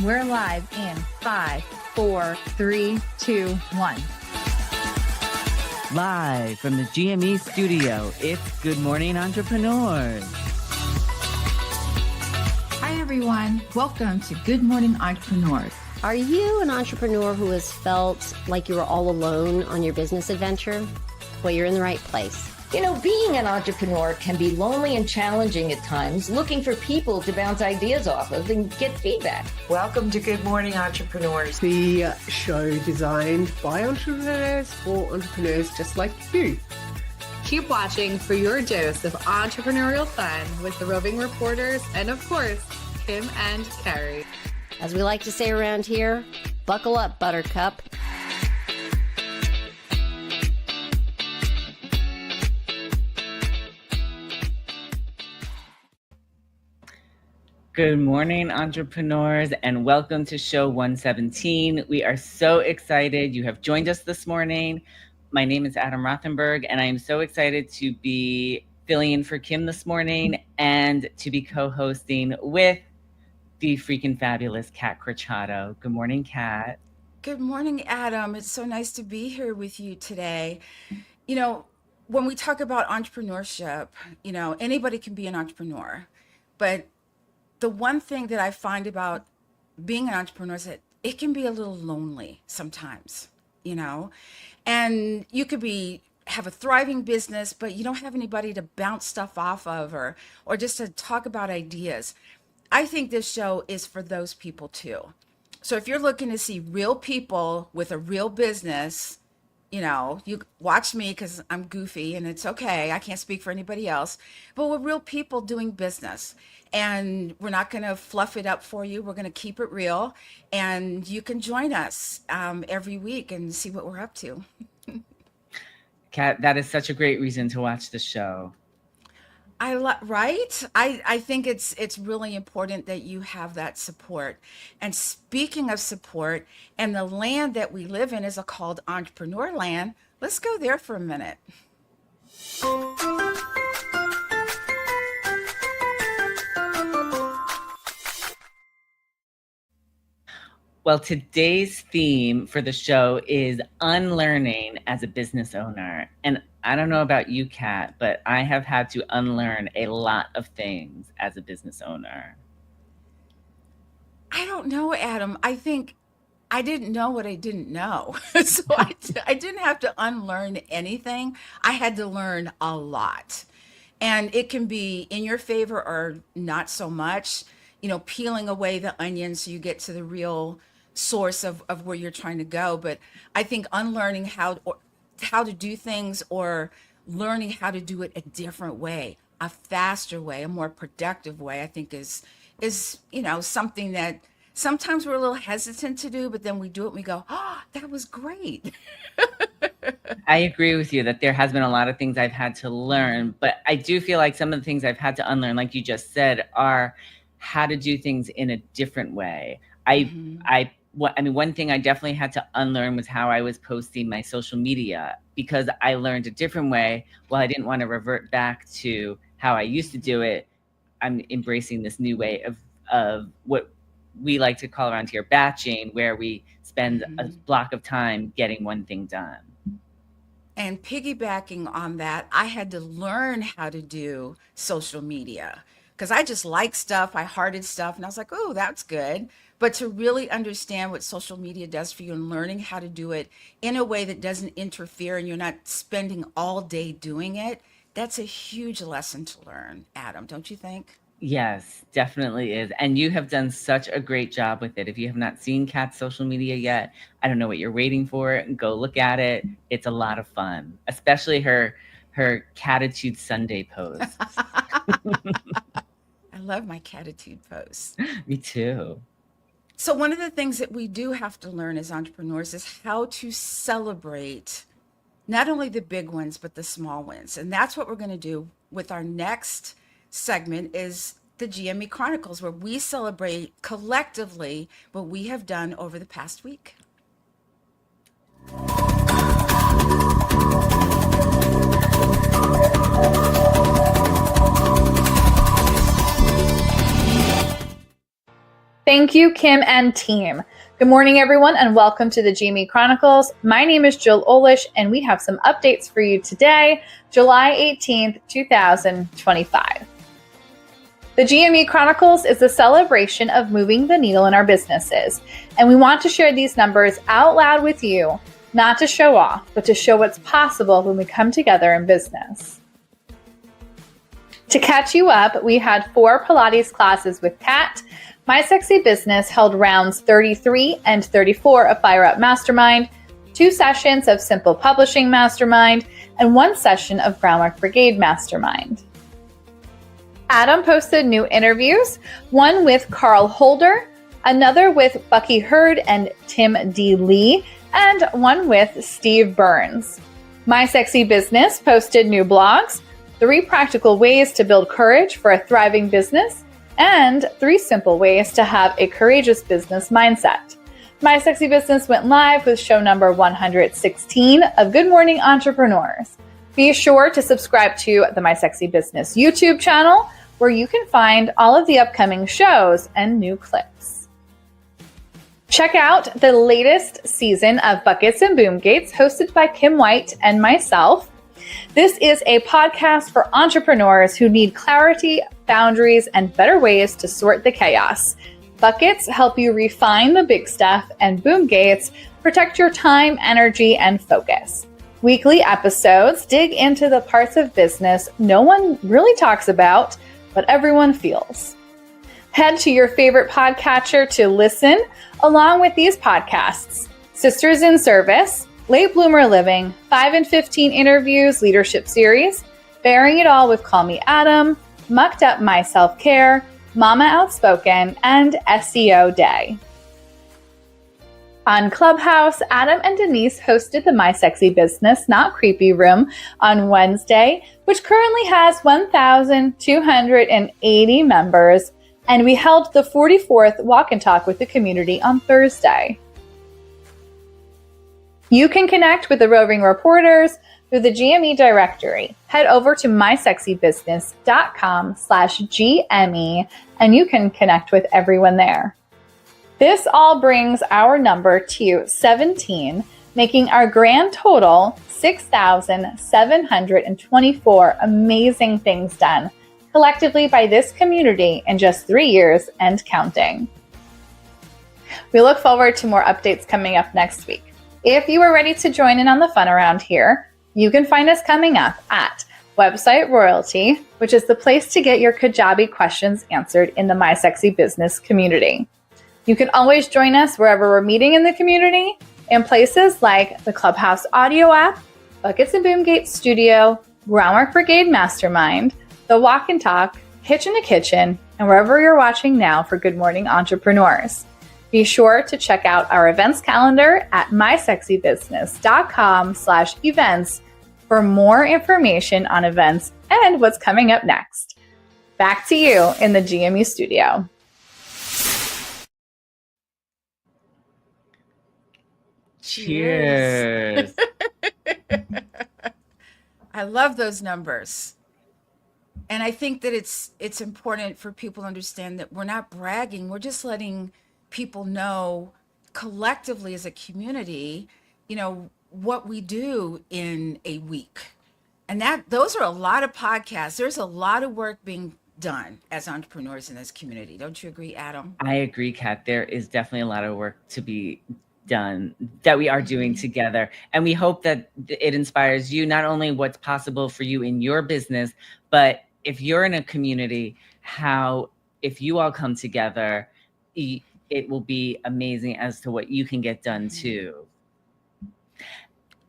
We're live in 5, 4, 3, 2, 1. Live from the GME studio, it's Good Morning Entrepreneurs. Hi, everyone. Welcome to Good Morning Entrepreneurs. Are you an entrepreneur who has felt like you were all alone on your business adventure? Well, you're in the right place. You know, being an entrepreneur can be lonely and challenging at times, looking for people to bounce ideas off of and get feedback. Welcome to Good Morning Entrepreneurs. The show designed by entrepreneurs for entrepreneurs just like you. Keep watching for your dose of entrepreneurial fun with the Roving Reporters and, of course, Kim and Carrie. As we like to say around here, buckle up, Buttercup. Good morning, entrepreneurs, and welcome to show 117. We are so excited you have joined us this morning. My name is Adam Rothenberg, and I am so excited to be filling in for Kim this morning and to be co-hosting with the freaking fabulous Kat Corchado. Good morning, Kat. Good morning, Adam. It's so nice to be here with you today. You know, when we talk about entrepreneurship, you know, anybody can be an entrepreneur, but the one thing that I find about being an entrepreneur is that it can be a little lonely sometimes, you know, and you could have a thriving business, but you don't have anybody to bounce stuff off of or just to talk about ideas. I think this show is for those people too. So if you're looking to see real people with a real business, you know, you watch me because I'm goofy and it's okay. I can't speak for anybody else, but we're real people doing business. And we're not going to fluff it up for you. We're going to keep it real. And you can join us every week and see what we're up to. Kat, that is such a great reason to watch the show. Right? I think it's really important that you have that support. And speaking of support, and the land that we live in is called Entrepreneur Land. Let's go there for a minute. Well, today's theme for the show is unlearning as a business owner. And I don't know about you, Kat, but I have had to unlearn a lot of things as a business owner. I don't know, Adam. I think I didn't know what I didn't know. So I didn't have to unlearn anything. I had to learn a lot. And it can be in your favor or not so much, you know, peeling away the onion so you get to the real source of where you're trying to go. But I think unlearning how to do things or learning how to do it a different way, a faster way, a more productive way, I think is, you know, something that sometimes we're a little hesitant to do, but then we do it and we go, oh, that was great. I agree with you that there has been a lot of things I've had to learn, but I do feel like some of the things I've had to unlearn, like you just said, are how to do things in a different way. One thing I definitely had to unlearn was how I was posting my social media, because I learned a different way. While I didn't want to revert back to how I used to do it, I'm embracing this new way of what we like to call around here batching, where we spend a block of time getting one thing done. And piggybacking on that, I had to learn how to do social media because I just like stuff. I hearted stuff and I was like, oh, that's good. But to really understand what social media does for you and learning how to do it in a way that doesn't interfere and you're not spending all day doing it, that's a huge lesson to learn, Adam, don't you think? Yes, definitely is. And you have done such a great job with it. If you have not seen Kat's social media yet, I don't know what you're waiting for. Go look at it. It's a lot of fun, especially her Catitude Sunday posts. I love my Catitude posts. Me too. So one of the things that we do have to learn as entrepreneurs is how to celebrate not only the big wins, but the small wins. And that's what we're going to do with our next segment is the GME Chronicles, where we celebrate collectively what we have done over the past week. Thank you, Kim and team. Good morning, everyone, and welcome to the GME Chronicles. My name is Jill Olish, and we have some updates for you today, July 18th, 2025. The GME Chronicles is a celebration of moving the needle in our businesses, and we want to share these numbers out loud with you, not to show off, but to show what's possible when we come together in business. To catch you up, we had 4 Pilates classes with Kat. My Sexy Business held rounds 33 and 34 of Fire Up Mastermind, 2 sessions of Simple Publishing Mastermind, and 1 session of Groundwork Brigade Mastermind. Adam posted new interviews, one with Carl Holder, another with Bucky Hurd and Tim D. Lee, and one with Steve Burns. My Sexy Business posted new blogs, 3 practical ways to build courage for a thriving business, and 3 simple ways to have a courageous business mindset. My Sexy Business went live with show number 116 of Good Morning Entrepreneurs. Be sure to subscribe to the My Sexy Business YouTube channel, where you can find all of the upcoming shows and new clips. Check out the latest season of Buckets and Boom Gates, hosted by Kim White and myself. This is a podcast for entrepreneurs who need clarity, boundaries, and better ways to sort the chaos. Buckets help you refine the big stuff, and Boom Gates protect your time, energy, and focus. Weekly episodes dig into the parts of business no one really talks about, but everyone feels. Head to your favorite podcatcher to listen along with these podcasts: Sisters in Service, Late Bloomer Living, 5 and 15 Interviews Leadership Series, Bearing It All with Call Me Adam, Mucked Up My Self-Care, Mama Outspoken, and SEO Day. On Clubhouse, Adam and Denise hosted the My Sexy Business Not Creepy Room on Wednesday, which currently has 1,280 members, and we held the 44th Walk and Talk with the community on Thursday. You can connect with the Roving Reporters through the GME directory. Head over to mysexybusiness.com/GME and you can connect with everyone there. This all brings our number to 17, making our grand total 6,724 amazing things done collectively by this community in just 3 years and counting. We look forward to more updates coming up next week. If you are ready to join in on the fun around here, you can find us coming up at Website Royalty, which is the place to get your Kajabi questions answered in the My Sexy Business community. You can always join us wherever we're meeting in the community, in places like the Clubhouse audio app, Buckets and Boom Gates Studio, Groundwork Brigade Mastermind, the Walk and Talk, Kitchen to Kitchen, and wherever you're watching now for Good Morning Entrepreneurs. Be sure to check out our events calendar at mysexybusiness.com/events for more information on events and what's coming up next. Back to you in the GME studio. Cheers. I love those numbers. And I think that it's important for people to understand that we're not bragging. We're just letting people know collectively as a community, what we do in a week. And those are a lot of podcasts. There's a lot of work being done as entrepreneurs in this community. Don't you agree, Adam? I agree, Kat. There is definitely a lot of work to be done that we are doing together. And we hope that it inspires you, not only what's possible for you in your business, but if you're in a community, if you all come together, it will be amazing as to what you can get done too.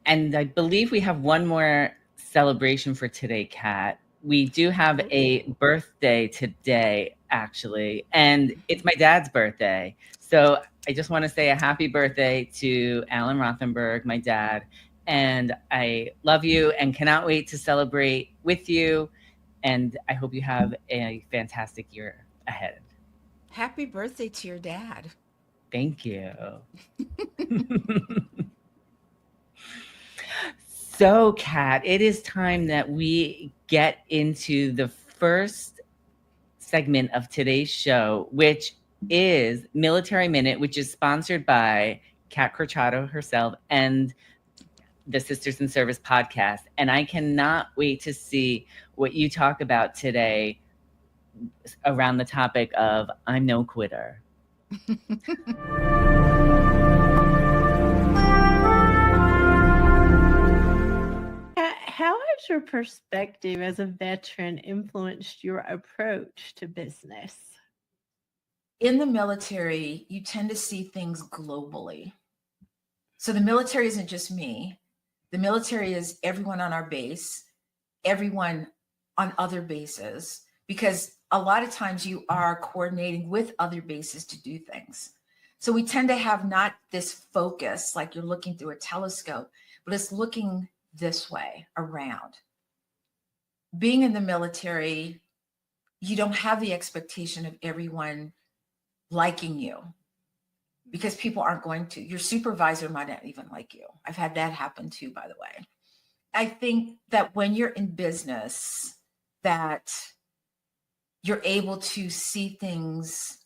And I believe we have one more celebration for today, Kat. We do have a birthday today, actually, and it's my dad's birthday. So I just want to say a happy birthday to Adam Rothenberg, my dad. And I love you and cannot wait to celebrate with you. And I hope you have a fantastic year ahead. Happy birthday to your dad. Thank you. So, Kat, it is time that we get into the first segment of today's show, which is Military Minute, which is sponsored by Kat Corchado herself and the Sisters in Service podcast. And I cannot wait to see what you talk about today around the topic of I'm no quitter. How has your perspective as a veteran influenced your approach to business? In the military, you tend to see things globally. So the military isn't just me. The military is everyone on our base, everyone on other bases, because a lot of times you are coordinating with other bases to do things. So we tend to have not this focus like you're looking through a telescope, but it's looking this way around. Being in the military, you don't have the expectation of everyone liking you because people aren't going to. Your supervisor might not even like you. I've had that happen too, by the way. I think that when you're in business, that you're able to see things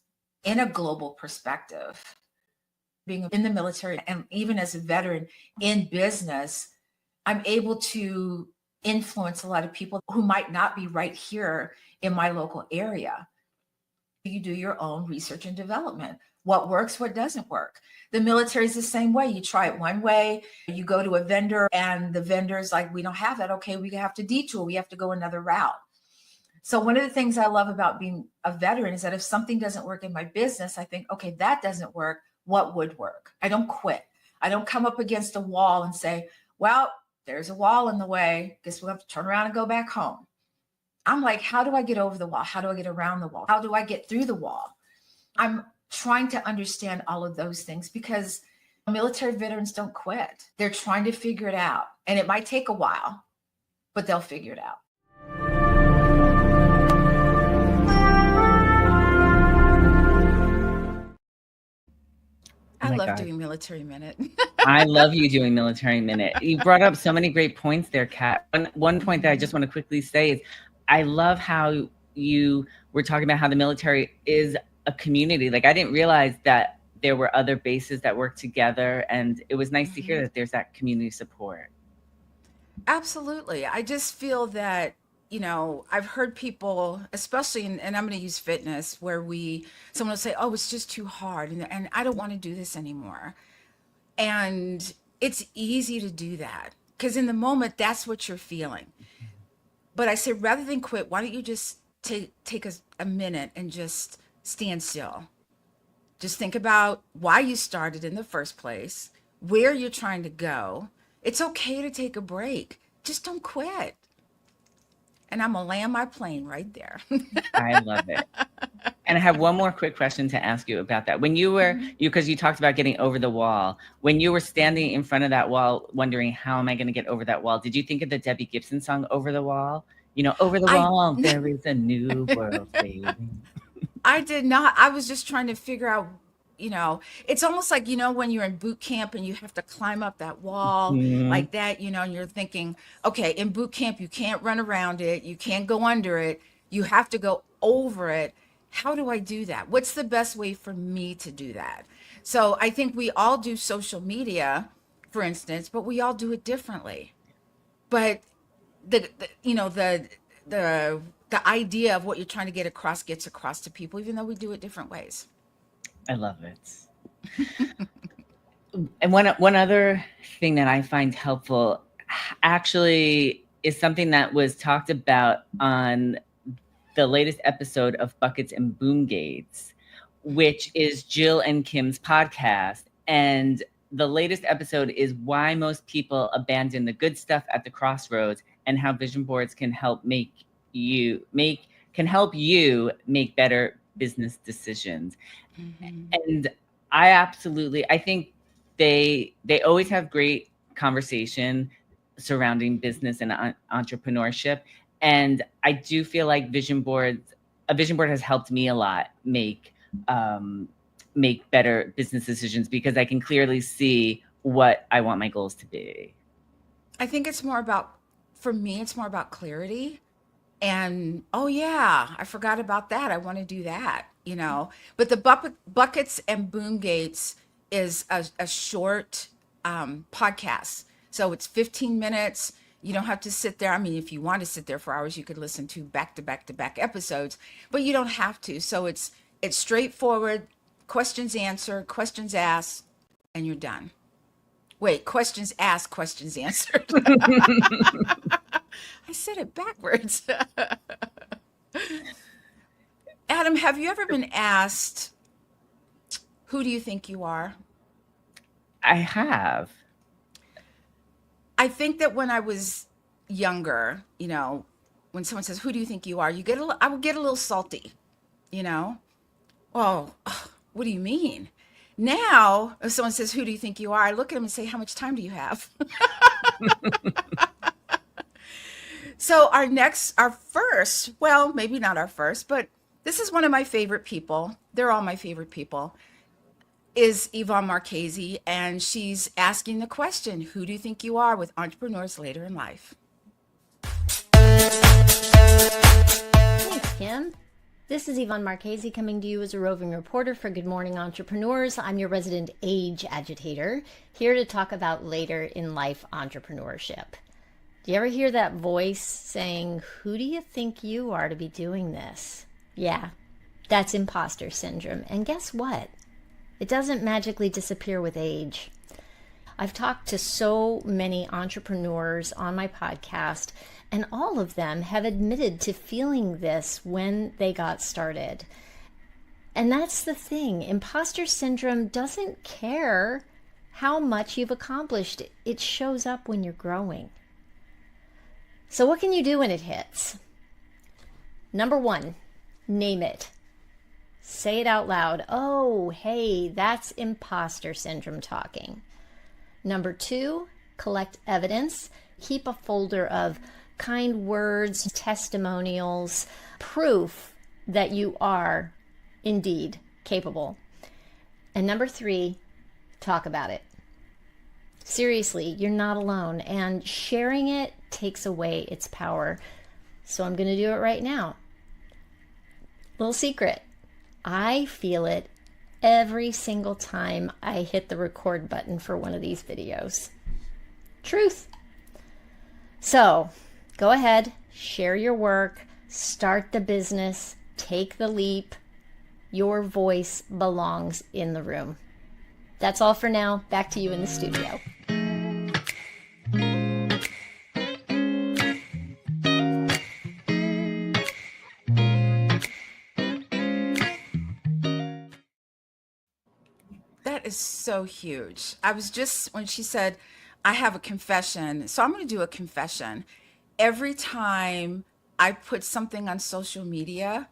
in a global perspective. Being in the military and even as a veteran in business, I'm able to influence a lot of people who might not be right here in my local area. You do your own research and development. What works, what doesn't work. The military is the same way. You try it one way, you go to a vendor and the vendor's like, we don't have that. Okay, we have to detour. We have to go another route. So one of the things I love about being a veteran is that if something doesn't work in my business, I think, okay, that doesn't work. What would work? I don't quit. I don't come up against a wall and say, well, there's a wall in the way. Guess we'll have to turn around and go back home. I'm like, how do I get over the wall? How do I get around the wall? How do I get through the wall? I'm trying to understand all of those things because military veterans don't quit. They're trying to figure it out. And it might take a while, but they'll figure it out. I love doing Military Minute. I love you doing Military Minute. You brought up so many great points there, Kat. One point that I just want to quickly say is I love how you were talking about how the military is a community. Like I didn't realize that there were other bases that work together. And it was nice to hear that there's that community support. Absolutely. I just feel that, you know, I've heard people, especially and I'm going to use fitness, where someone will say, oh, it's just too hard. And I don't want to do this anymore. And it's easy to do that because in the moment, that's what you're feeling. But I say, rather than quit, why don't you just take a minute and just stand still? Just think about why you started in the first place, where you're trying to go. It's okay to take a break. Just don't quit. And I'm going to land my plane right there. I love it. And I have one more quick question to ask you about that. When you were, because you talked about getting over the wall, when you were standing in front of that wall, wondering, how am I going to get over that wall? Did you think of the Debbie Gibson song, Over the Wall? You know, over the wall, there is a new world waiting. I did not. I was just trying to figure out, you know, it's almost like, you know, when you're in boot camp and you have to climb up that wall like that, you know, and you're thinking, okay, in boot camp, you can't run around it. You can't go under it. You have to go over it. How do I do that? What's the best way for me to do that? So I think we all do social media, for instance, but we all do it differently. But the idea of what you're trying to get across gets across to people, even though we do it different ways. I love it. And one other thing that I find helpful actually is something that was talked about on the latest episode of Buckets and Boom Gates, which is Jill and Kim's podcast. And the latest episode is why most people abandon the good stuff at the crossroads and how vision boards can help you make better business decisions. And I think they always have great conversation surrounding business and entrepreneurship. And I do feel like a vision board has helped me a lot make better business decisions because I can clearly see what I want my goals to be. I think it's more about, for me, it's more about clarity. And oh yeah, I forgot about that. I want to do that, But the buckets and boom gates is a short podcast, so it's 15 minutes. You don't have to sit there. I mean, if you want to sit there for hours, you could listen to back to back to back episodes, but you don't have to. So it's straightforward. Questions answered, questions asked, and you're done. Wait, questions asked, questions answered. I said it backwards. Adam, have you ever been asked, who do you think you are? I have. I think that when I was younger, when someone says, who do you think you are? I would get a little salty, Oh, what do you mean? Now, if someone says, who do you think you are? I look at them and say, how much time do you have? So our first, well, maybe not our first, but this is one of my favorite people. They're all my favorite people, is Yvonne Marchese. And she's asking the question, who do you think you are, with entrepreneurs later in life? Thanks, Kim. This is Yvonne Marchese coming to you as a roving reporter for Good Morning Entrepreneurs. I'm your resident age agitator, here to talk about later in life entrepreneurship. Do you ever hear that voice saying, who do you think you are to be doing this? Yeah, that's imposter syndrome. And guess what? It doesn't magically disappear with age. I've talked to so many entrepreneurs on my podcast, and all of them have admitted to feeling this when they got started. And that's the thing. Imposter syndrome doesn't care how much you've accomplished. It shows up when you're growing. So what can you do when it hits? Number one, name it. Say it out loud. Oh, hey, that's imposter syndrome talking. Number two, collect evidence. Keep a folder of kind words, testimonials, proof that you are indeed capable. And number three, talk about it. Seriously, you're not alone, and sharing it takes away its power. So I'm going to do it right now. Little secret. I feel it every single time I hit the record button for one of these videos. Truth. So go ahead, share your work, start the business, take the leap. Your voice belongs in the room. That's all for now. Back to you in the studio. That is so huge. When she said, I have a confession, so I'm going to do a confession. Every time I put something on social media,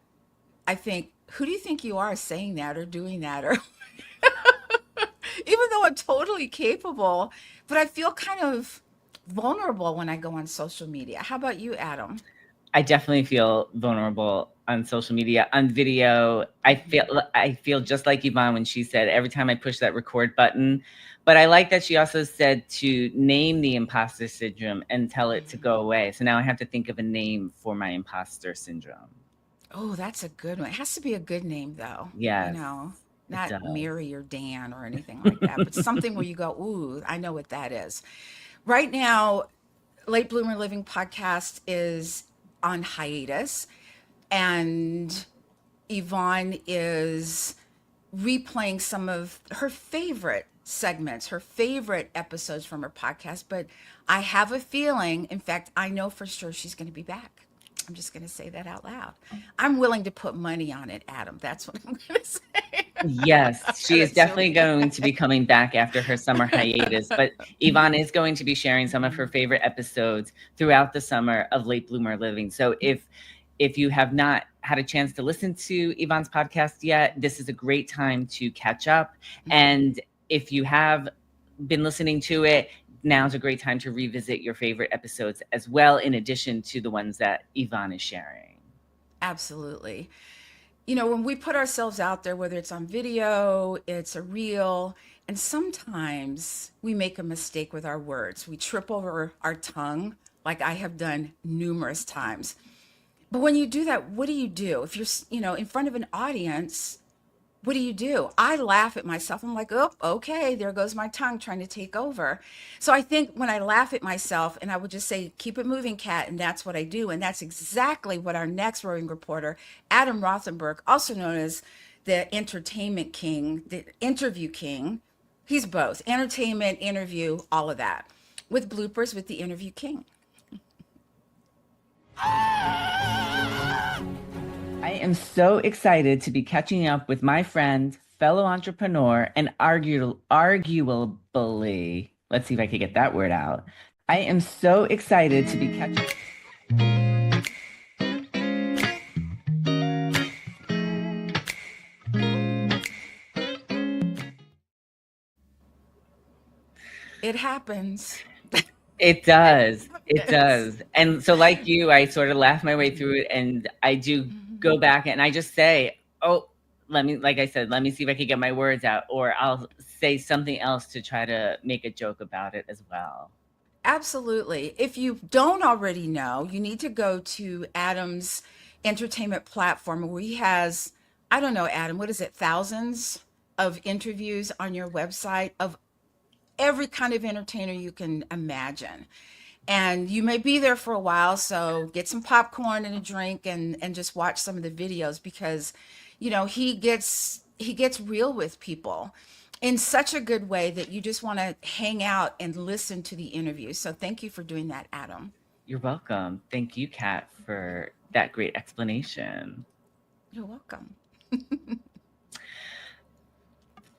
I think, who do you think you are saying that or doing that? Or even though I'm totally capable, but I feel kind of vulnerable when I go on social media. How about you, Adam? I definitely feel vulnerable on social media, on video. I feel just like Yvonne when she said, every time I push that record button. But I like that she also said to name the imposter syndrome and tell it to go away. So now I have to think of a name for my imposter syndrome. Oh, that's a good one. It has to be a good name, though. Yes, Not Mary or Dan or anything like that, but something where you go, ooh, I know what that is. Right now, Late Bloomer Living podcast is on hiatus, and Yvonne is replaying some of her favorite segments, her favorite episodes from her podcast. But I have a feeling, in fact, I know for sure she's going to be back. I'm just going to say that out loud. I'm willing to put money on it, Adam. That's what I'm going to say. Yes, she is definitely going to be coming back after her summer hiatus. But Yvonne is going to be sharing some of her favorite episodes throughout the summer of Late Bloomer Living. So if you have not had a chance to listen to Yvonne's podcast yet, this is a great time to catch up. And if you have been listening to it, now's a great time to revisit your favorite episodes as well, in addition to the ones that Yvonne is sharing. Absolutely. When we put ourselves out there, whether it's on video, it's a reel, and sometimes we make a mistake with our words. We trip over our tongue, like I have done numerous times. But when you do that, what do you do? If you're, in front of an audience, what do? I laugh at myself. I'm like, oh, okay, there goes my tongue trying to take over. So I think when I laugh at myself and I would just say, keep it moving, Kat, and that's what I do. And that's exactly what our next roving reporter, Adam Rothenberg, also known as the entertainment king, the interview king, he's both entertainment, interview, all of that, with bloopers with the interview king. I am so excited to be catching up with my friend, fellow entrepreneur, and arguably, let's see if I can get that word out. I am so excited to be catching. It happens. It does. It does. And so like you, I sort of laugh my way through it, and I do go back and I just say, oh, like I said, let me see if I can get my words out, or I'll say something else to try to make a joke about it as well. Absolutely. If you don't already know, you need to go to Adam's entertainment platform where he has, I don't know, Adam, what is it, thousands of interviews on your website of every kind of entertainer you can imagine. And you may be there for a while, so get some popcorn and a drink and just watch some of the videos, because he gets real with people in such a good way that you just want to hang out and listen to the interview. So thank you for doing that, Adam. You're welcome. Thank you, Kat, for that great explanation. You're welcome.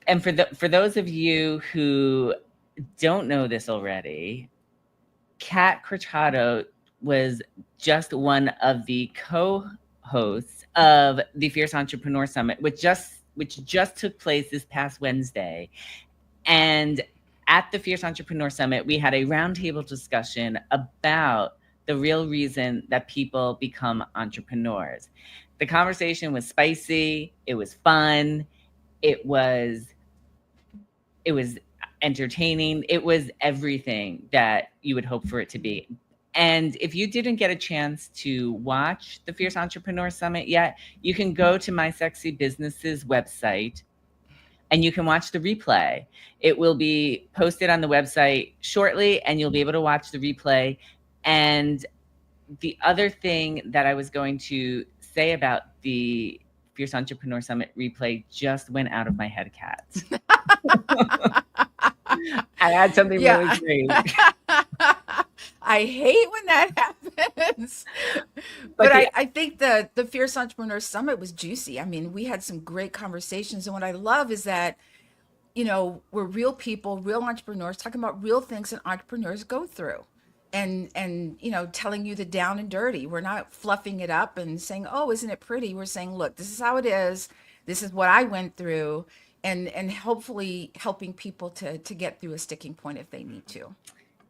And for those of you who don't know this already, Kat Corchado was just one of the co-hosts of the Fierce Entrepreneur Summit, which just took place this past Wednesday. And at the Fierce Entrepreneur Summit, we had a roundtable discussion about the real reason that people become entrepreneurs. The conversation was spicy. It was fun. It was entertaining. It was everything that you would hope for it to be. And if you didn't get a chance to watch the Fierce Entrepreneur Summit yet, you can go to My Sexy Business's website and you can watch the replay. It will be posted on the website shortly, and you'll be able to watch the replay. And the other thing that I was going to say about the Fierce Entrepreneur Summit replay just went out of my head, Kat. I had something really great. I hate when that happens. But I think the Fierce Entrepreneur Summit was juicy. I mean, we had some great conversations. And what I love is that, we're real people, real entrepreneurs, talking about real things that entrepreneurs go through. And telling you the down and dirty. We're not fluffing it up and saying, oh, isn't it pretty? We're saying, look, this is how it is. This is what I went through. And hopefully helping people to get through a sticking point if they need to.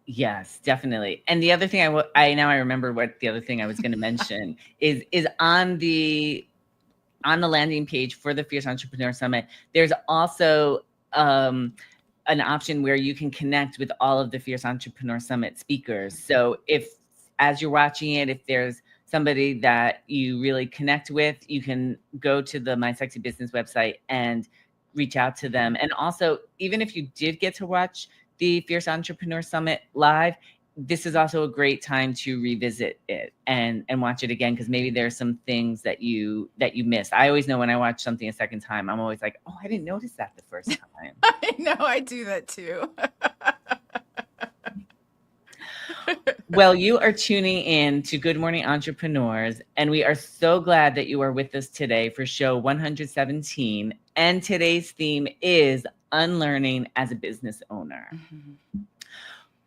Yes, definitely. And the other thing I remember what the other thing I was going to mention is on the landing page for the Fierce Entrepreneur Summit. There's also an option where you can connect with all of the Fierce Entrepreneur Summit speakers. So as you're watching it, if there's somebody that you really connect with, you can go to the My Sexy Business website and reach out to them. And also, even if you did get to watch the Fierce Entrepreneur Summit live, this is also a great time to revisit it and watch it again, because maybe there's some things that you missed. I always know when I watch something a second time, I'm always like, oh, I didn't notice that the first time. I know, I do that too. Well, you are tuning in to Good Morning Entrepreneurs, and we are so glad that you are with us today for show 117. And today's theme is unlearning as a business owner. Mm-hmm.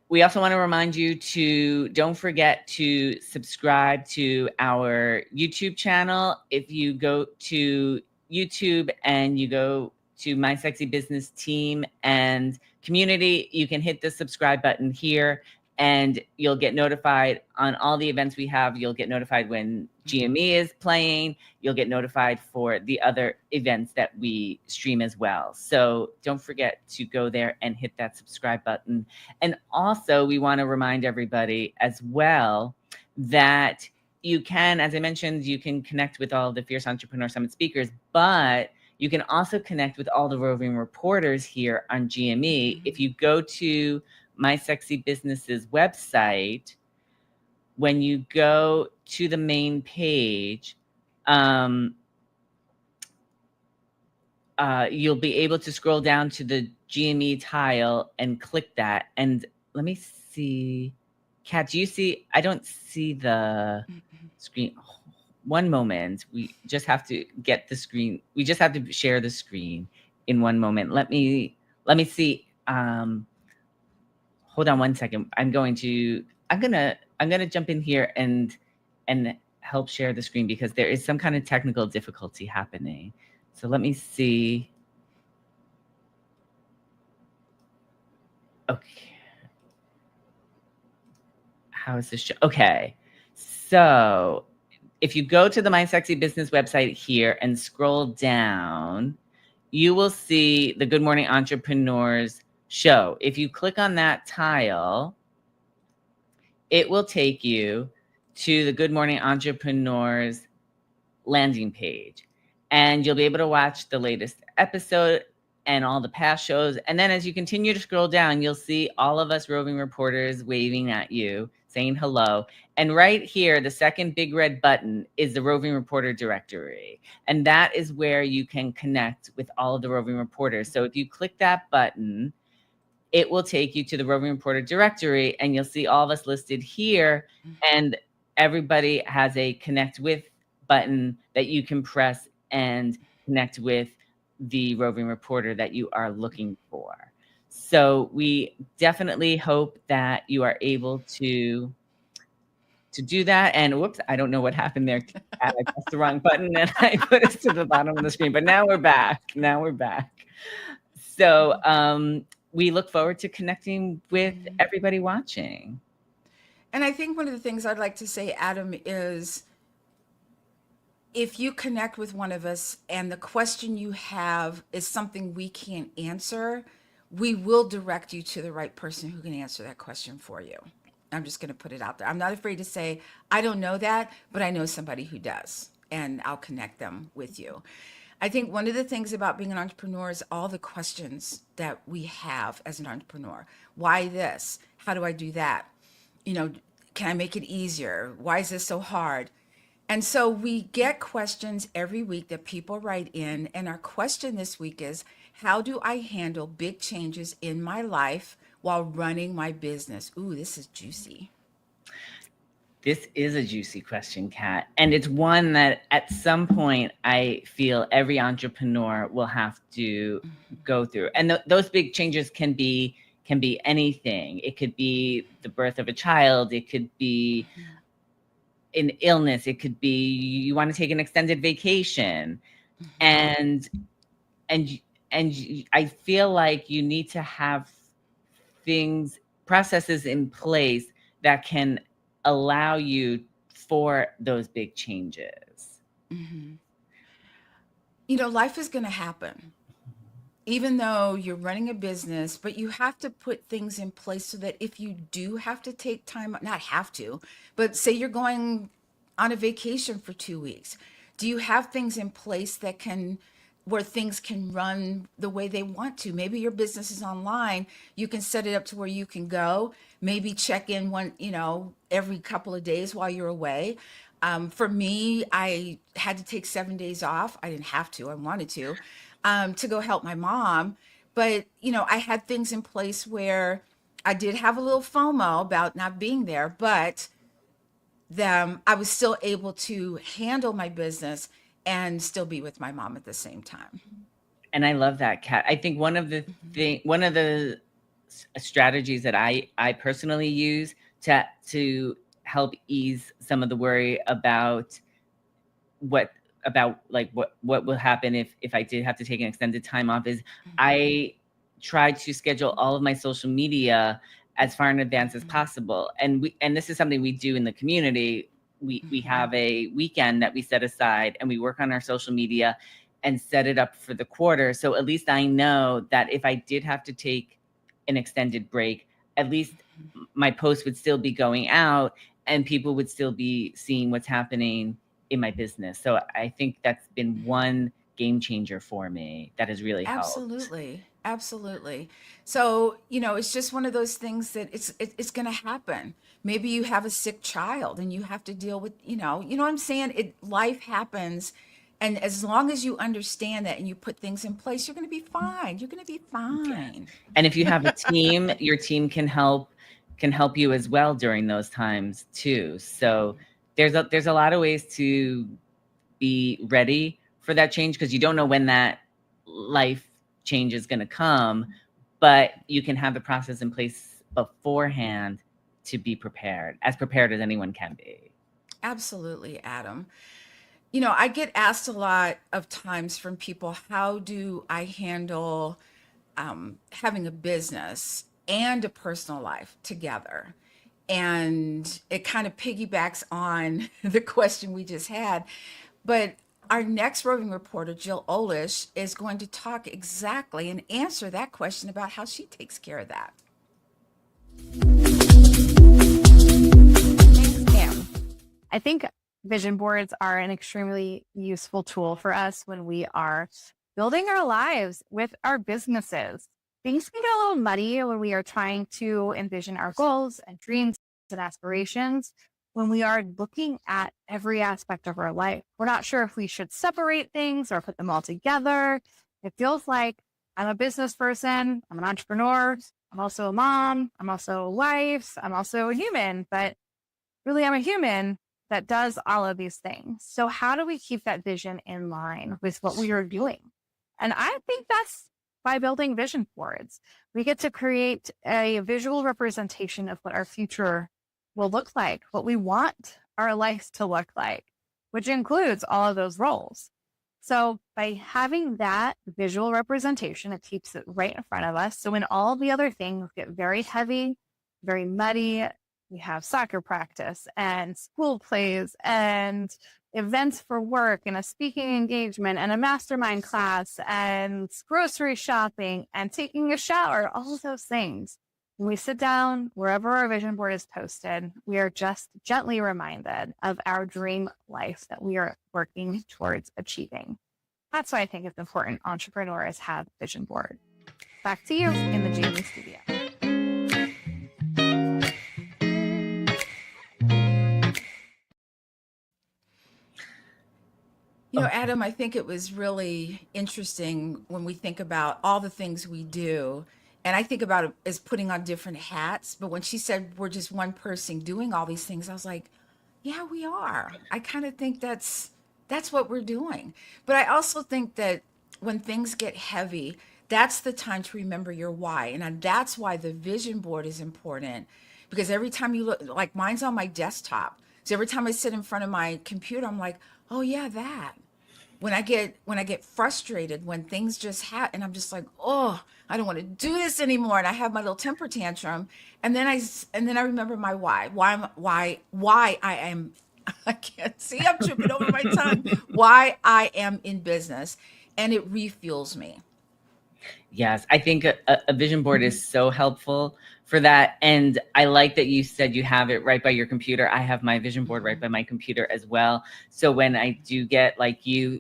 We also want to remind you to don't forget to subscribe to our YouTube channel. If you go to YouTube and you go to My Sexy Business Team and Community, you can hit the subscribe button here, and you'll get notified on all the events we have. You'll get notified when GME is playing. You'll get notified for the other events that we stream as well. So don't forget to go there and hit that subscribe button. And also, we want to remind everybody as well that you can, as I mentioned, you can connect with all the Fierce Entrepreneur Summit speakers, but you can also connect with all the roving reporters here on GME. If you go to My Sexy Business's website, when you go to the main page, you'll be able to scroll down to the GME tile and click that. And let me see, Kat, do you see? I don't see the screen. One moment. We just have to get the screen. We just have to share the screen in one moment. Let me see. Hold on one second. I'm gonna jump in here and help share the screen because there is some kind of technical difficulty happening. So let me see. Okay. How is this show? Okay. So if you go to the My Sexy Business website here and scroll down, you will see the Good Morning Entrepreneurs show. If you click on that tile, it will take you to the Good Morning Entrepreneurs landing page. And you'll be able to watch the latest episode and all the past shows. And then as you continue to scroll down, you'll see all of us roving reporters waving at you, saying hello. And right here, the second big red button is the Roving Reporter Directory. And that is where you can connect with all of the roving reporters. So if you click that button, it will take you to the Roving Reporter Directory, and you'll see all of us listed here. And everybody has a connect with button that you can press and connect with the roving reporter that you are looking for. So we definitely hope that you are able to do that. And whoops, I don't know what happened there. I pressed the wrong button and I put us to the bottom of the screen, but now we're back. So we look forward to connecting with everybody watching. And I think one of the things I'd like to say, Adam, is if you connect with one of us and the question you have is something we can't answer, we will direct you to the right person who can answer that question for you. I'm just going to put it out there. I'm not afraid to say, I don't know that, but I know somebody who does, and I'll connect them with you. I think one of the things about being an entrepreneur is all the questions that we have as an entrepreneur. Why this? How do I do that? You know, can I make it easier? Why is this so hard? And so we get questions every week that people write in. And our question this week is, how do I handle big changes in my life while running my business? Ooh, this is juicy. This is a juicy question, Kat. And it's one that at some point I feel every entrepreneur will have to go through. And those big changes can be anything. It could be the birth of a child. It could be an illness. It could be you want to take an extended vacation. And I feel like you need to have processes in place that can allow you for those big changes. You know, life is going to happen, even though you're running a business, but you have to put things in place so that if you do have to take time, not have to, but say you're going on a vacation for 2 weeks, do you have things in place that where things can run the way they want to? Maybe your business is online. You can set it up to where you can go, maybe check in every couple of days while you're away. For me, I had to take 7 days off. I didn't have to, I wanted to go help my mom. But, I had things in place where I did have a little FOMO about not being there, but I was still able to handle my business and still be with my mom at the same time. And I love that, Kat. I think one of the strategies that I personally use to help ease some of the worry about what will happen if I did have to take an extended time off is I try to schedule all of my social media as far in advance as possible. And this is something we do in the community. We have a weekend that we set aside and we work on our social media and set it up for the quarter. So at least I know that if I did have to take an extended break, at least my post would still be going out and people would still be seeing what's happening in my business. So I think that's been one game changer for me that has really helped. Absolutely. So, it's just one of those things that it's going to happen. Maybe you have a sick child and you have to deal with, you know what I'm saying? Life happens. And as long as you understand that and you put things in place, you're going to be fine. You're going to be fine. And if you have a team, your team can help you as well during those times too. So there's a lot of ways to be ready for that change, because you don't know when that life change is going to come, but you can have the process in place beforehand to be prepared as anyone can be. Absolutely, Adam. I get asked a lot of times from people, how do I handle having a business and a personal life together? And it kind of piggybacks on the question we just had. But our next roving reporter, Jill Olish, is going to talk exactly and answer that question about how she takes care of that. Thanks, Pam. I think vision boards are an extremely useful tool for us when we are building our lives with our businesses. Things can get a little muddy when we are trying to envision our goals and dreams and aspirations. When we are looking at every aspect of our life, we're not sure if we should separate things or put them all together. It feels like I'm a business person, I'm an entrepreneur, I'm also a mom, I'm also a wife, I'm also a human, but really I'm a human that does all of these things. So how do we keep that vision in line with what we are doing? And I think that's by building vision boards. We get to create a visual representation of what our future will look like, what we want our life to look like, which includes all of those roles. So by having that visual representation, it keeps it right in front of us. So when all the other things get very heavy, very muddy, we have soccer practice and school plays and events for work and a speaking engagement and a mastermind class and grocery shopping and taking a shower, all of those things. When we sit down, wherever our vision board is posted, we are just gently reminded of our dream life that we are working towards achieving. That's why I think it's important entrepreneurs have vision board. Back to you in the Jamie studio. Adam, I think it was really interesting when we think about all the things we do. And I think about it as putting on different hats. But when she said we're just one person doing all these things, I was like, yeah, we are. I kind of think that's what we're doing. But I also think that when things get heavy, that's the time to remember your why. And that's why the vision board is important. Because every time you look, like mine's on my desktop. So every time I sit in front of my computer, I'm like, oh yeah, that. When I get frustrated, when things just happen, and I'm just like, oh, I don't want to do this anymore, and I have my little temper tantrum, and then I remember my why I am. I can't see. I'm tripping over my tongue. Why I am in business, and it refuels me. Yes, I think a vision board is so helpful for that. And I like that you said you have it right by your computer. I have my vision board right by my computer as well. So when I do get, like you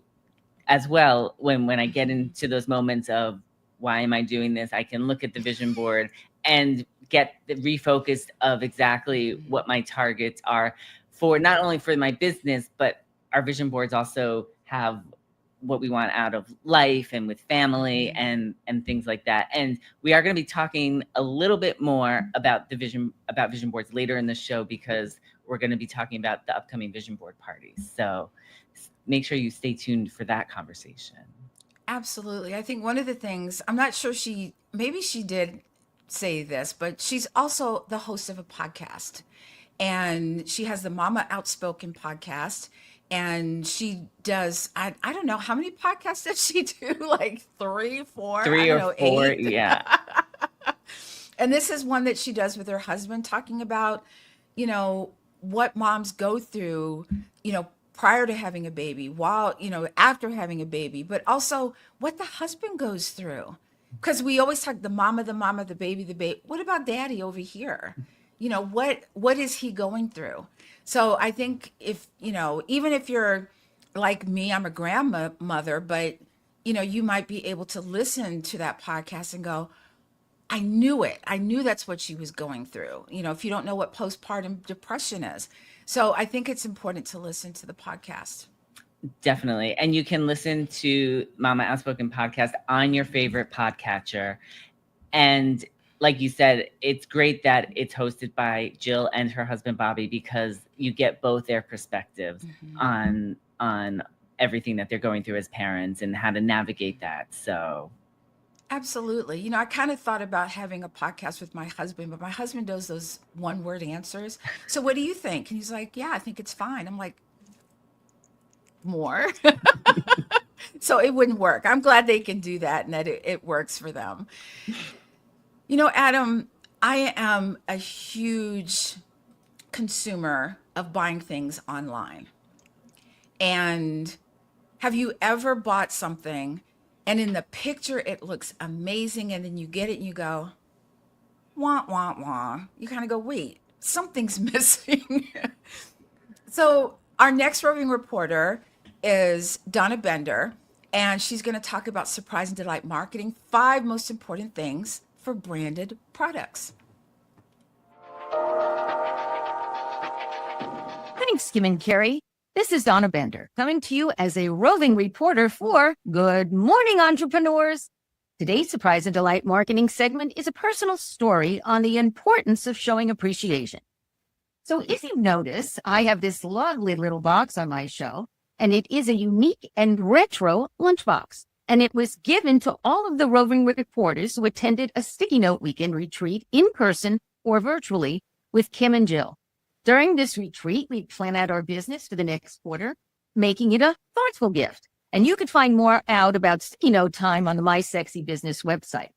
as well, when I get into those moments of why am I doing this, I can look at the vision board and get refocused of exactly what my targets are for, not only for my business, but our vision boards also have what we want out of life and with family and things like that. And we are going to be talking a little bit more about vision boards later in the show, because we're going to be talking about the upcoming vision board parties. So make sure you stay tuned for that conversation. Absolutely. I think one of the things, I'm not sure maybe she did say this, but she's also the host of a podcast, and she has the Mama Outspoken podcast. And she does, I don't know, how many podcasts does she do? Like 3, 4? 3 or 4, 8. Yeah. And this is one that she does with her husband, talking about, what moms go through, prior to having a baby, while, after having a baby, but also what the husband goes through. Because we always talk the mama, the baby, the baby. What about daddy over here? what is he going through? So I think if, even if you're like me, I'm a grandmother, but you might be able to listen to that podcast and go, I knew it. I knew that's what she was going through. If you don't know what postpartum depression is. So I think it's important to listen to the podcast. Definitely. And you can listen to Mama Outspoken podcast on your favorite podcatcher. And like you said, it's great that it's hosted by Jill and her husband, Bobby, because you get both their perspectives on everything that they're going through as parents and how to navigate that. So absolutely. I kind of thought about having a podcast with my husband, but my husband does those one-word answers. So what do you think? And he's like, yeah, I think it's fine. I'm like, more. So it wouldn't work. I'm glad they can do that and that it works for them. Adam, I am a huge consumer of buying things online. And have you ever bought something and in the picture it looks amazing, and then you get it and you go, wah, wah, wah. You kind of go, wait, something's missing. So our next roving reporter is Donna Bender, and she's going to talk about surprise and delight marketing, 5 most important things for branded products. Thanks, Kim and Carrie. This is Donna Bender, coming to you as a roving reporter for Good Morning Entrepreneurs. Today's surprise and delight marketing segment is a personal story on the importance of showing appreciation. So if you notice, I have this lovely little box on my show, and it is a unique and retro lunchbox. And it was given to all of the roving reporters who attended a sticky note weekend retreat in person or virtually with Kim and Jill. During this retreat, we plan out our business for the next quarter, making it a thoughtful gift. And you could find more out about sticky note time on the My Sexy Business website.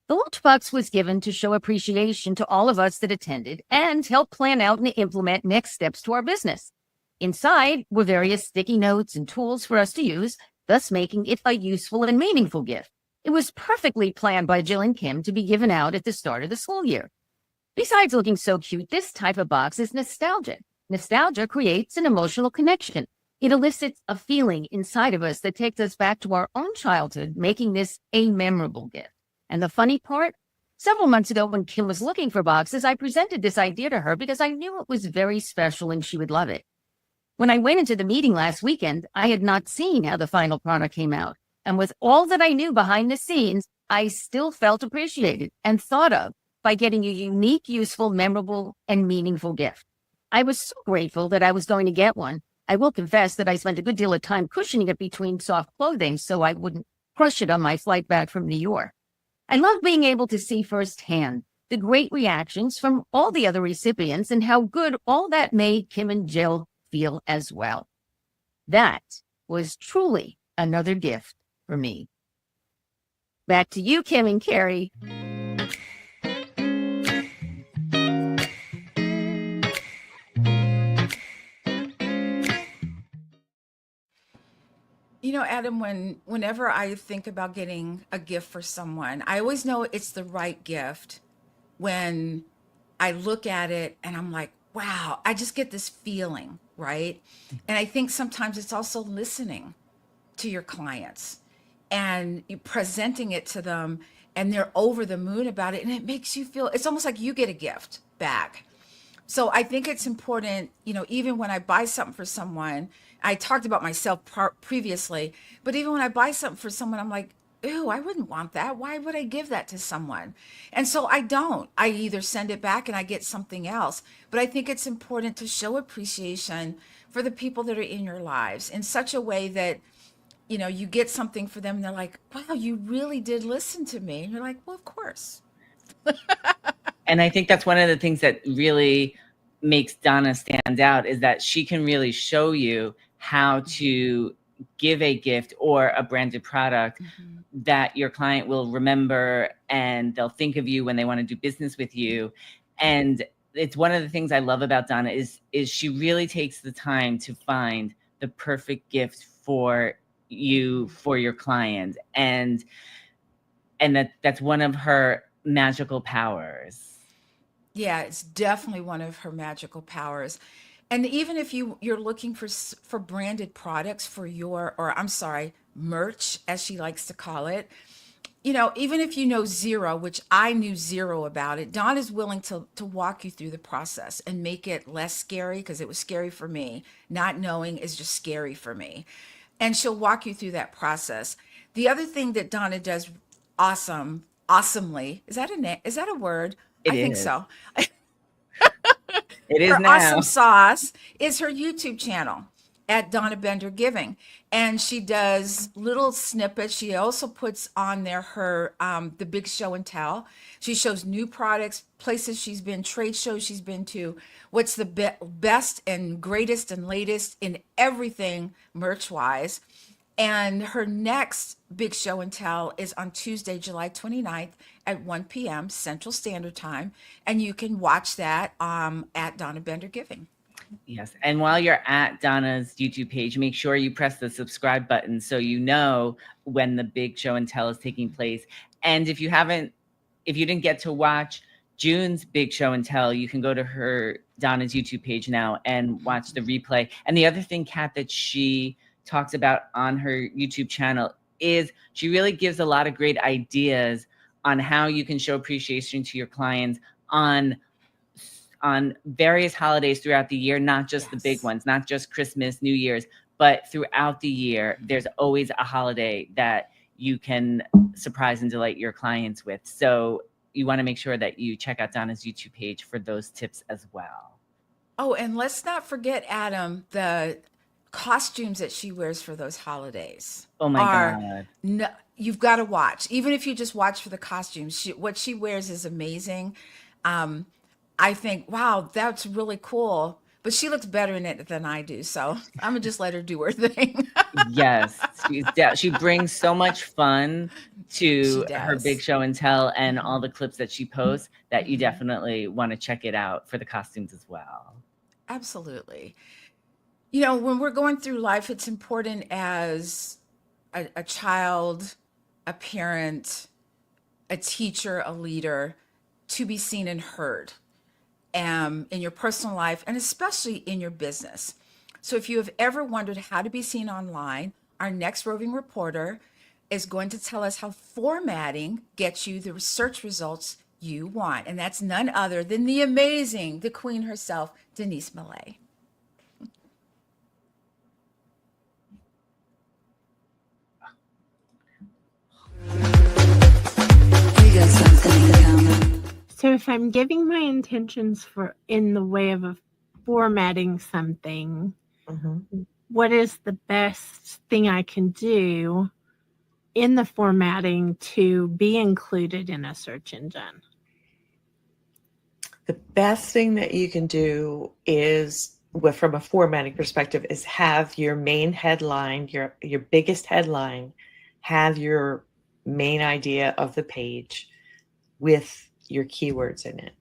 The lunchbox was given to show appreciation to all of us that attended and help plan out and implement next steps to our business. Inside were various sticky notes and tools for us to use, thus making it a useful and meaningful gift. It was perfectly planned by Jill and Kim to be given out at the start of the school year. Besides looking so cute, this type of box is nostalgic. Nostalgia creates an emotional connection. It elicits a feeling inside of us that takes us back to our own childhood, making this a memorable gift. And the funny part, several months ago when Kim was looking for boxes, I presented this idea to her because I knew it was very special and she would love it. When I went into the meeting last weekend, I had not seen how the final product came out. And with all that I knew behind the scenes, I still felt appreciated and thought of by getting a unique, useful, memorable, and meaningful gift. I was so grateful that I was going to get one. I will confess that I spent a good deal of time cushioning it between soft clothing so I wouldn't crush it on my flight back from New York. I love being able to see firsthand the great reactions from all the other recipients and how good all that made Kim and Jill feel as well. That was truly another gift for me. Back to you, Kim and Carrie. Adam, whenever I think about getting a gift for someone, I always know it's the right gift when I look at it and I'm like, wow, I just get this feeling, right? And I think sometimes it's also listening to your clients and presenting it to them, and they're over the moon about it, and it makes you feel, it's almost like you get a gift back. So I think it's important, even when I buy something for someone, I talked about myself previously, but even when I buy something for someone, I'm like, ew, I wouldn't want that. Why would I give that to someone? And so I don't. I either send it back and I get something else. But I think it's important to show appreciation for the people that are in your lives in such a way that, you get something for them and they're like, wow, you really did listen to me. And you're like, well, of course. And I think that's one of the things that really makes Donna stand out, is that she can really show you how to give a gift or a branded product that your client will remember, and they'll think of you when they want to do business with you. And it's one of the things I love about Donna is she really takes the time to find the perfect gift for you, for your client. And that's one of her magical powers. Yeah, it's definitely one of her magical powers. And even if you're looking for branded products for your, or I'm sorry, merch, as she likes to call it, even if you know zero, which I knew zero about it, Dawn is willing to walk you through the process and make it less scary, because it was scary for me. Not knowing is just scary for me. And she'll walk you through that process. The other thing that Donna does awesomely, is that a word? It I think is. so. It is Her now. awesome sauce is her YouTube channel at Donna Bender Giving. And she does little snippets. She also puts on there her the big show and tell. She shows new products, places she's been, trade shows she's been to, what's the best and greatest and latest in everything merch wise. And her next big show and tell is on Tuesday, July 29th at 1 p.m. Central Standard Time. And you can watch that at Donna Bender Giving. Yes. And while you're at Donna's YouTube page, make sure you press the subscribe button so you know when the big show and tell is taking place. And if you didn't get to watch June's big show and tell, you can go to Donna's YouTube page now and watch the replay. And the other thing, Kat, that she talks about on her YouTube channel is she really gives a lot of great ideas on how you can show appreciation to your clients on various holidays throughout the year, not just the big ones, not just Christmas, New Year's, but throughout the year, there's always a holiday that you can surprise and delight your clients with. So you want to make sure that you check out Donna's YouTube page for those tips as well. Oh, and let's not forget, Adam, the costumes that she wears for those holidays. Oh my God. No, you've got to watch. Even if you just watch for the costumes, what she wears is amazing. I think, wow, that's really cool. But she looks better in it than I do. So I'm going to just let her do her thing. Yes. She brings so much fun to her big show and tell and all the clips that she posts that you definitely want to check it out for the costumes as well. Absolutely. When we're going through life, it's important as a child, a parent, a teacher, a leader, to be seen and heard in your personal life and especially in your business. So if you have ever wondered how to be seen online, our next roving reporter is going to tell us how formatting gets you the search results you want. And that's none other than the queen herself, Denise Millet. So if I'm giving my intentions in the way of formatting something, what is the best thing I can do in the formatting to be included in a search engine? The best thing that you can do is, from a formatting perspective, is have your main headline, your biggest headline, have your main idea of the page with your keywords in it.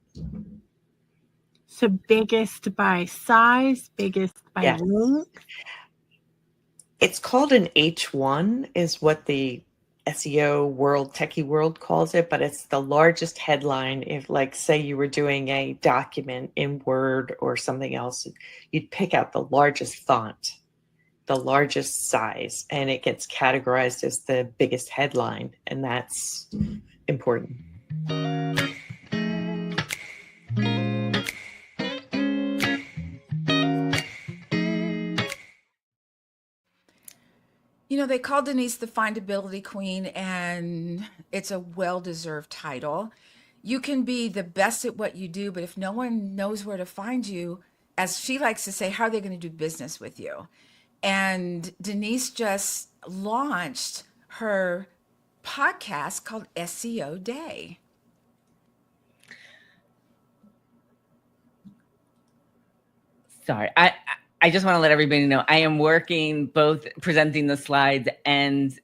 So biggest by size, biggest by link? It's called an H1 is what the SEO world, techie world calls it, but it's the largest headline. If, like, say you were doing a document in Word or something else, you'd pick out the largest font, the largest size, and it gets categorized as the biggest headline, and that's important. They call Denise the findability queen, and it's a well-deserved title. You can be the best at what you do, but if no one knows where to find you, as she likes to say, how are they going to do business with you? And Denise just launched her podcast called SEO Day. Sorry, I just want to let everybody know I am working both presenting the slides and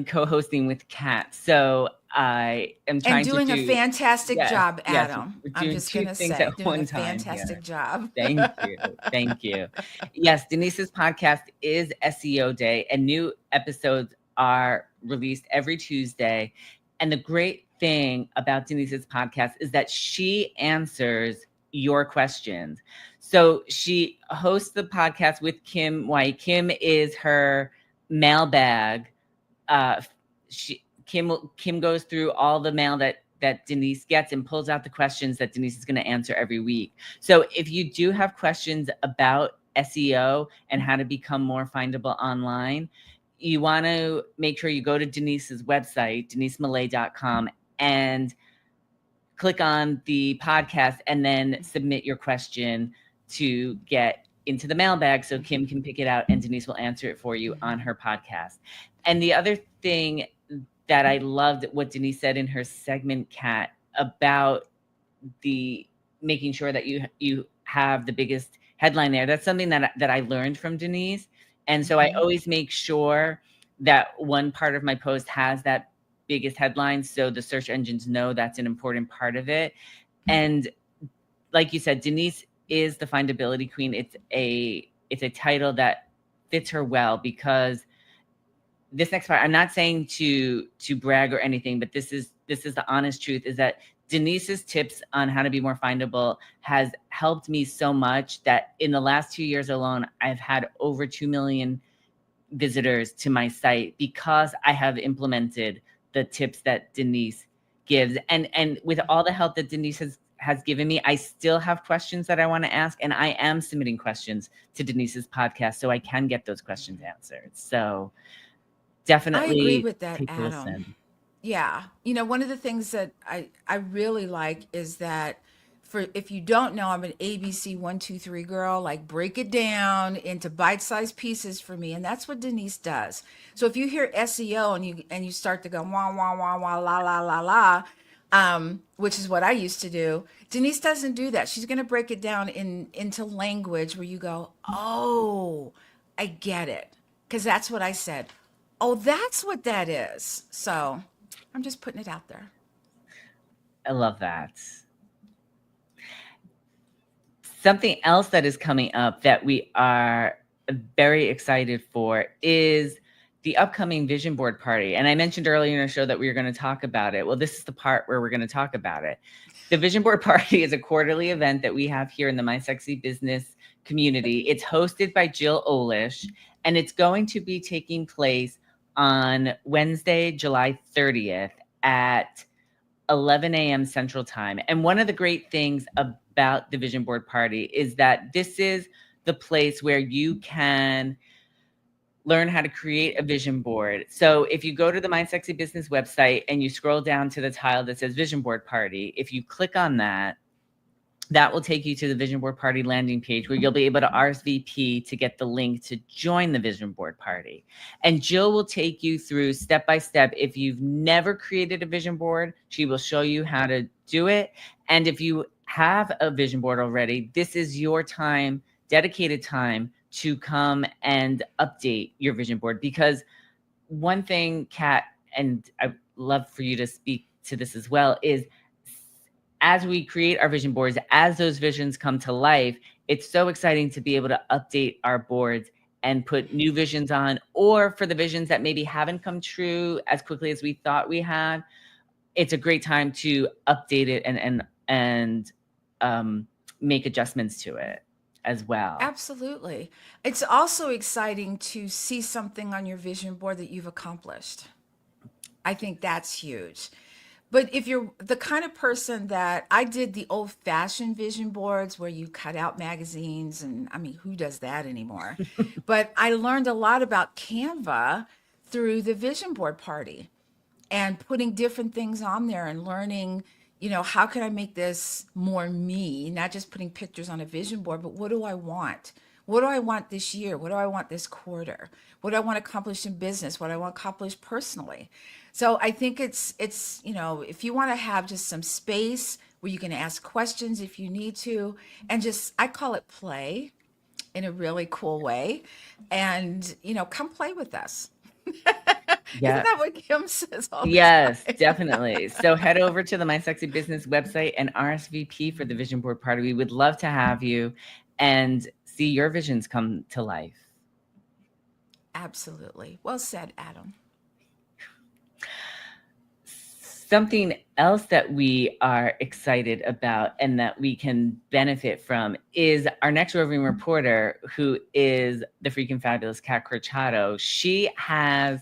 co-hosting with Kat. So I am trying to doing a fantastic job, Adam. Yes, I'm just going to say, doing a fantastic job. Thank you. Thank you. Yes, Denise's podcast is SEO Day, and new episodes are released every Tuesday. And the great thing about Denise's podcast is that she answers your questions. So she hosts the podcast with Kim White. Kim is her mailbag. Kim goes through all the mail that Denise gets and pulls out the questions that Denise is going to answer every week. So if you do have questions about SEO and how to become more findable online, you want to make sure you go to Denise's website, denisemillet.com, and click on the podcast and then submit your question to get into the mailbag so Kim can pick it out and Denise will answer it for you on her podcast. And the other thing that I loved what Denise said in her segment, Kat, about the making sure that you have the biggest headline there. That's something that I learned from Denise. And so I always make sure that one part of my post has that biggest headline so the search engines know that's an important part of it. And like you said, Denise is the findability queen. It's a title that fits her well, because this next part, I'm not saying to brag or anything, but this is the honest truth, is that Denise's tips on how to be more findable has helped me so much that in the last 2 years alone, I've had over 2 million visitors to my site because I have implemented the tips that Denise gives. And with all the help that Denise has given me, I still have questions that I want to ask, and I am submitting questions to Denise's podcast so I can get those questions answered. So definitely I agree with that, take a Adam. listen. Yeah. One of the things that I really like is that, if you don't know, I'm an ABC 1, 2, 3 girl, like break it down into bite-sized pieces for me. And that's what Denise does. So if you hear SEO and you start to go wah, wah, wah, wah, la, la, la, la, which is what I used to do, Denise doesn't do that. She's going to break it down into language where you go, oh, I get it. Because that's what I said. Oh, that's what that is. So I'm just putting it out there. I love that. Something else that is coming up that we are very excited for is the upcoming vision board party. And I mentioned earlier in our show that we were going to talk about it. Well, this is the part where we're going to talk about it. The vision board party is a quarterly event that we have here in the My Sexy Business community. It's hosted by Jill Olish, and it's going to be taking place on Wednesday, July 30th at 11 a.m. Central Time. And one of the great things about the Vision Board Party is that this is the place where you can learn how to create a vision board. So if you go to the My Sexy Business website and you scroll down to the tile that says Vision Board Party, if you click on that, that will take you to the Vision Board Party landing page where you'll be able to RSVP to get the link to join the Vision Board Party. And Jill will take you through step by step. If you've never created a vision board, she will show you how to do it. And if you have a vision board already, this is your time, dedicated time, to come and update your vision board. Because one thing, Kat, and I'd love for you to speak to this as well, is as we create our vision boards, as those visions come to life, it's so exciting to be able to update our boards and put new visions on, or for the visions that maybe haven't come true as quickly as we thought we had. It's a great time to update it and make adjustments to it as well. Absolutely. It's also exciting to see something on your vision board that you've accomplished. I think that's huge. But if you're the kind of person that I did the old-fashioned vision boards where you cut out magazines, and I mean, who does that anymore? But I learned a lot about Canva through the vision board party and putting different things on there and learning, how can I make this more me, not just putting pictures on a vision board, but what do I want? What do I want this year? What do I want this quarter? What do I want to accomplish in business? What do I want to accomplish personally? So I think it's if you want to have just some space where you can ask questions if you need to, and just, I call it play in a really cool way, and come play with us. Yeah. Isn't that what Kim says all the Yes, time? definitely. So head over to the My Sexy Business website and RSVP for the Vision Board Party. We would love to have you and see your visions come to life. Absolutely. Well said, Adam. Something else that we are excited about and that we can benefit from is our next roving reporter, who is the freaking fabulous Kat Corchado. She has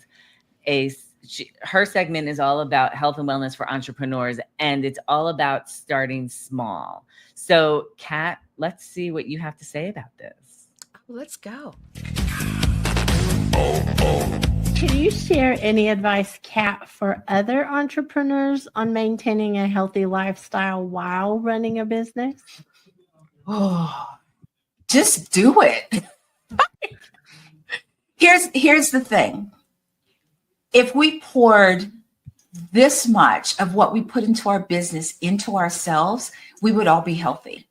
her segment is all about health and wellness for entrepreneurs, and it's all about starting small. So, Kat, let's see what you have to say about this. Let's go. Can you share any advice, Kat, for other entrepreneurs on maintaining a healthy lifestyle while running a business? Oh, just do it. Here's the thing. If we poured this much of what we put into our business into ourselves, we would all be healthy.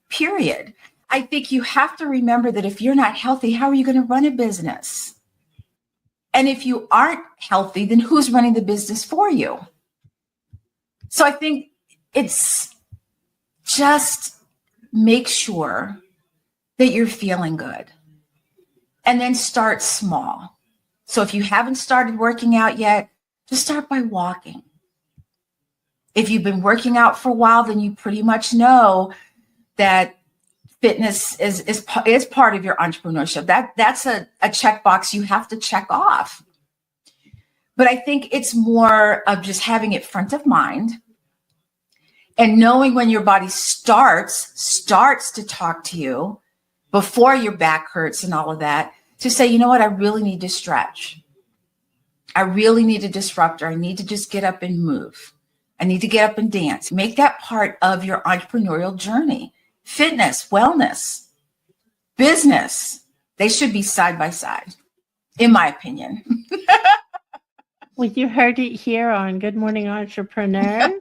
Period. I think you have to remember that if you're not healthy, how are you going to run a business? And if you aren't healthy, then who's running the business for you? So I think it's just make sure that you're feeling good, and then start small. So if you haven't started working out yet, just start by walking. If you've been working out for a while, then you pretty much know that fitness is part of your entrepreneurship. That's a checkbox you have to check off. But I think it's more of just having it front of mind and knowing when your body starts to talk to you before your back hurts and all of that, to say, you know what, I really need to stretch. I really need a disruptor. I need to just get up and move. I need to get up and dance. Make that part of your entrepreneurial journey. Fitness, wellness, business, they should be side by side, in my opinion. Well, you heard it here on Good Morning Entrepreneur.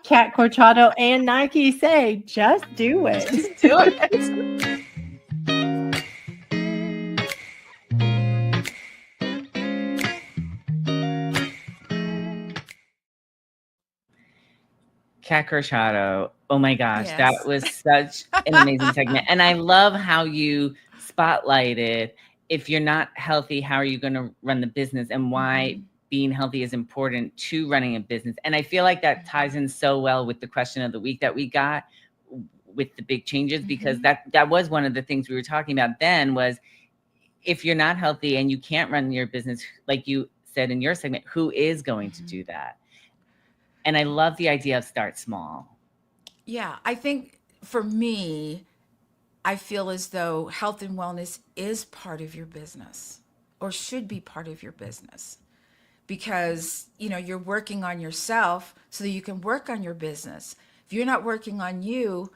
Kat Corchado and Nike say, just do it. Just do it. Kat Corchado, oh my gosh, Yes. that was such an amazing segment. And I love how you spotlighted, if you're not healthy, how are you going to run the business, and why being healthy is important to running a business. And I feel like that ties in so well with the question of the week that we got with the big changes, because that was one of the things we were talking about then, was if you're not healthy and you can't run your business, like you said in your segment, who is going to do that? And I love the idea of start small. Yeah, I think for me, I feel as though health and wellness is part of your business, or should be part of your business, because, you know, you're working on yourself so that you can work on your business. If you're not working on you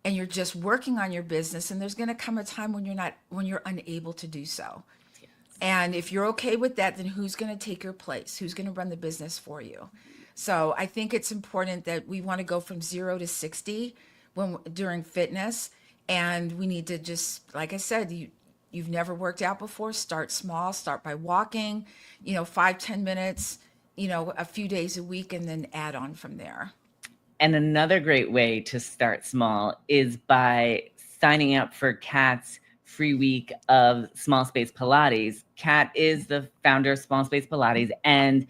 and you're just working on your business, and there's going to come a time when you're unable to do so. Yes. And if you're okay with that, then who's going to take your place? Who's going to run the business for you? So I think it's important that we want to go from 0 to 60 during fitness. And we need to just, like I said, you've never worked out before, start small, start by walking, 5-10 minutes, a few days a week, and then add on from there. And another great way to start small is by signing up for Kat's free week of Small Space Pilates. Kat is the founder of Small Space Pilates, and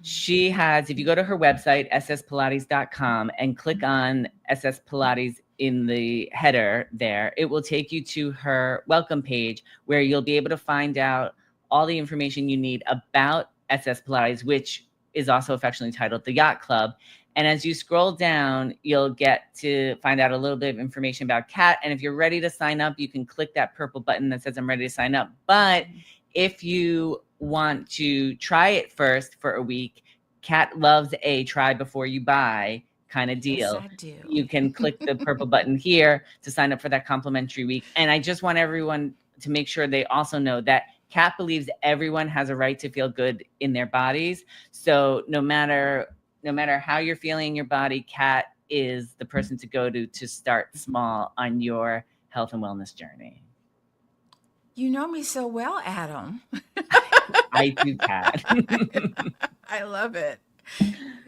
she has, if you go to her website, sspilates.com, and click on SS Pilates in the header there, it will take you to her welcome page, where you'll be able to find out all the information you need about SS Pilates, which is also affectionately titled the Yacht Club. And as you scroll down, you'll get to find out a little bit of information about Kat. And if you're ready to sign up, you can click that purple button that says I'm ready to sign up. But if you want to try it first for a week, Kat loves a try before you buy kind of deal. Yes, I do. You can click the purple button here to sign up for that complimentary week. And I just want everyone to make sure they also know that Kat believes everyone has a right to feel good in their bodies. So no matter how you're feeling in your body, Kat is the person to go to start small on your health and wellness journey. You know me so well, Adam. I do, Kat. I love it.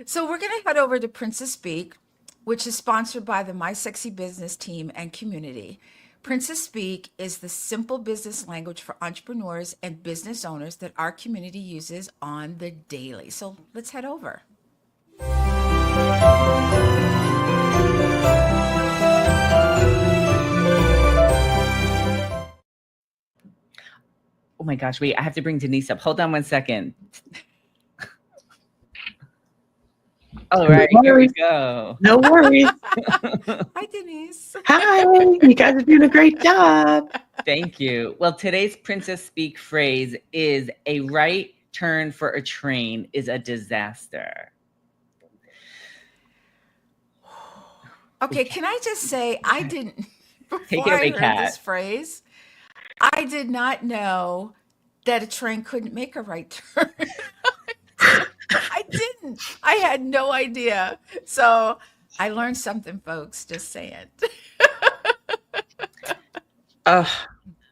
So we're going to head over to Princess Speak, which is sponsored by the My Sexy Business team and community. Princess Speak is the simple business language for entrepreneurs and business owners that our community uses on the daily. So let's head over. Oh my gosh, wait, I have to bring Denise up. Hold on one second. All right, here we go. No worries. Hi, Denise. Hi, you guys are doing a great job. Thank you. Well, today's Princess Speak phrase is a right turn for a train is a disaster. Okay, can I just say, I didn't, Take before it away, I heard Kat. this phrase, I did not know that a train couldn't make a right turn. I didn't. I had no idea. So I learned something, folks, just saying.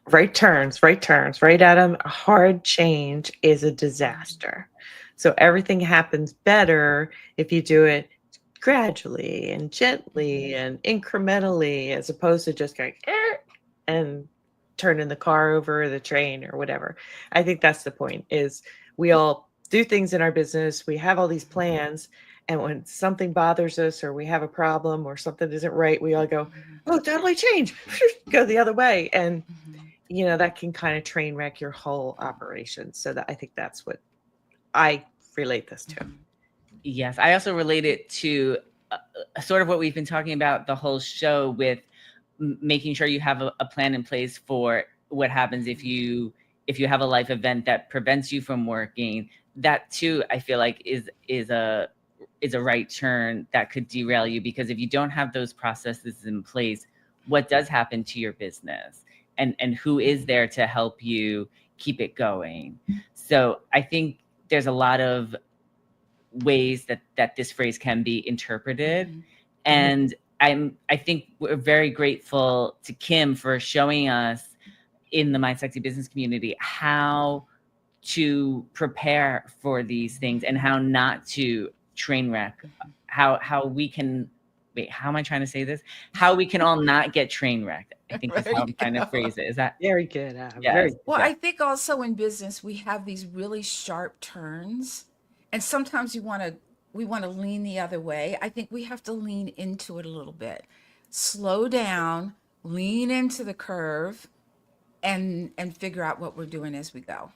Right turns, right, Adam? A hard change is a disaster. So everything happens better if you do it gradually and gently and incrementally, as opposed to just going and turning the car over or the train or whatever. I think that's the point, is we all do things in our business. We have all these plans. And when something bothers us or we have a problem or something isn't right, we all go, oh, totally change, go the other way. And, you know, that can kind of train wreck your whole operation. So that I think that's what I relate this to. Yes, I also relate it to sort of what we've been talking about the whole show with making sure you have a plan in place for what happens if you have a life event that prevents you from working. That too, I feel like is a right turn that could derail you, because if you don't have those processes in place, what does happen to your business, and who is there to help you keep it going? So I think there's a lot of ways that this phrase can be interpreted. And I think we're very grateful to Kim for showing us in the My Sexy Business community how to prepare for these things and how not to train wreck, how we can, wait, how am I trying to say this? How we can all not get train wrecked, I think is how I'm trying to phrase it. Is that very good? Yes. Very good. Well, I think also in business, we have these really sharp turns, and sometimes we want to lean the other way. I think we have to lean into it a little bit, slow down, lean into the curve, and figure out what we're doing as we go.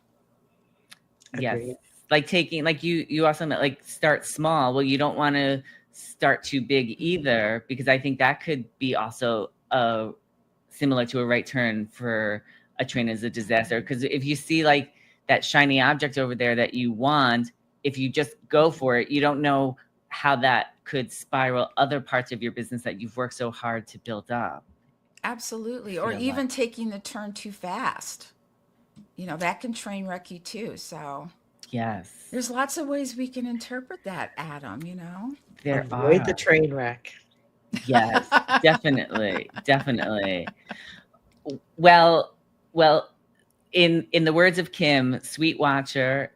Yes. Like taking, like you also meant, like, start small. Well, you don't want to start too big either, because I think that could be also similar to a right turn for a train as a disaster. Because if you see like that shiny object over there that you want, if you just go for it, you don't know how that could spiral other parts of your business that you've worked so hard to build up. Absolutely. Or even taking the turn too fast. You know, that can train wreck you too. So yes, there's lots of ways we can interpret that, Adam, you know? Avoid the train wreck. Yes, definitely. Definitely. Well, in the words of Kim, sweet watcher,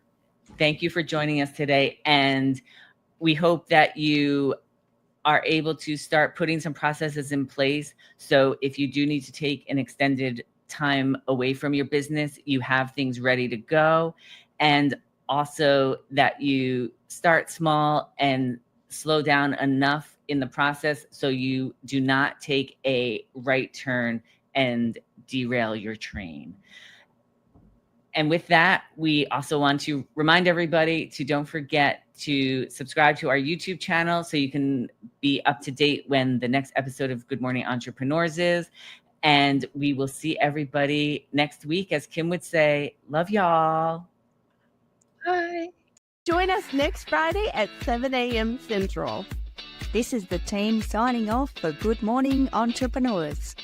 thank you for joining us today. And we hope that you are able to start putting some processes in place. So if you do need to take an extended time away from your business, you have things ready to go. And also that you start small and slow down enough in the process so you do not take a right turn and derail your train. And with that, we also want to remind everybody to don't forget to subscribe to our YouTube channel so you can be up to date when the next episode of Good Morning Entrepreneurs is. And we will see everybody next week. As Kim would say, love y'all. Bye. Join us next Friday at 7 a.m. Central. This is the team signing off for Good Morning Entrepreneurs.